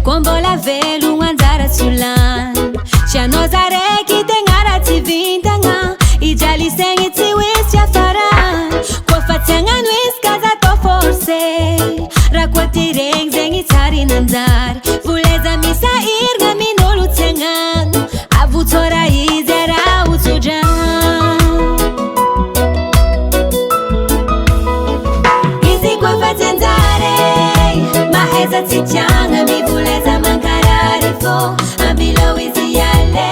Ko mbola velogno anjara tsy lany tsy anao zaraiky tegna ratsy vitagna ijaly saigny tsy hisy afarany koafa tsy agnano izy ka za atao forcé raha koa tiregny zegny tsara nanjary volaiza misahiragna amin'olo tsy agnano avotsora izy arao tso-drano izy koafa tsy anjary maha tsy tiagna mivolaiza mankarary fô ambilao izy ijaly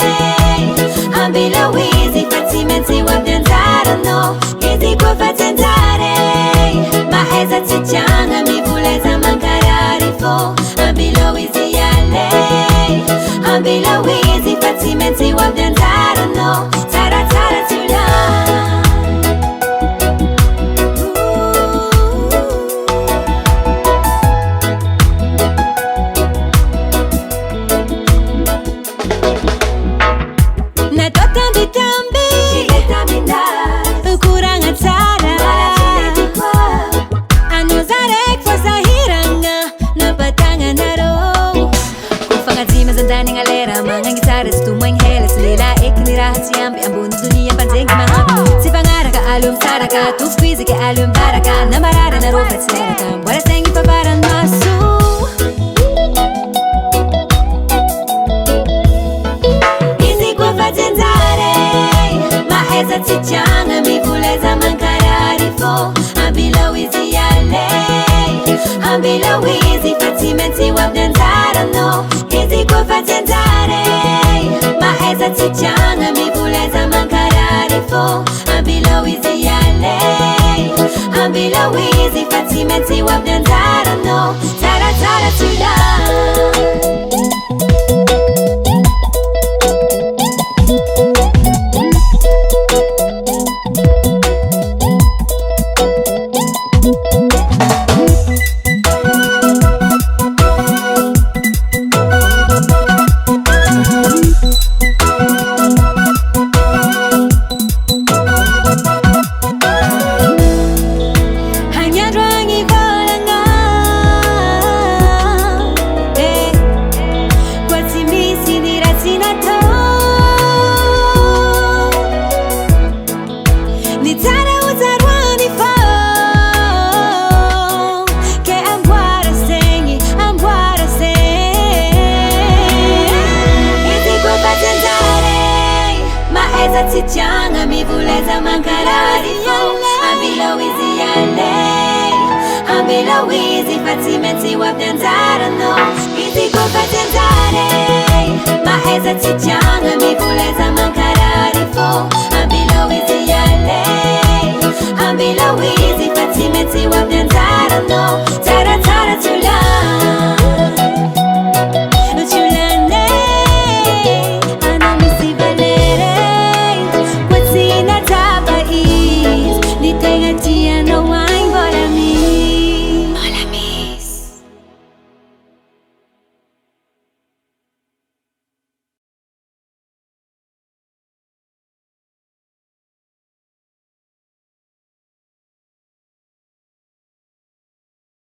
ambilao izy fa tsy maintsy ho avy anjaranao izy koafa tsy anjary maha tsy tiagna mivolaiza mankarary fô ambilao izy ijaly ambilao izy fa tsy maintsy ho avy anjaranao tsara tsara tsy lany tufizike alum baraka namarara na rofa tsaraka mbola saigny fafarany maso izy koafa tsy anjary maha tsy tiagna mivolaiza mankarary fô ambilao izy ijaly ambilao izy fa tsy maintsy ho avy anjaranao izy koafa tsy anjary maha tsy tiagna mivolaiza mankarary fô ambilao izy ijaly ambilao izy fa tsy maintsy ho avy anjaranao tsara tsara tsy lany tsy tiagna mivolaiza mankarary fô ambilao izy ijaly ambilao izy fa tsy maintsy ho avy anjaranao izy koafa tsy anjary maha tsy tiagna mivolaiza mankarary fô ambilao izy ijaly ambilao izy fa tsy maintsy ho avy anjaranao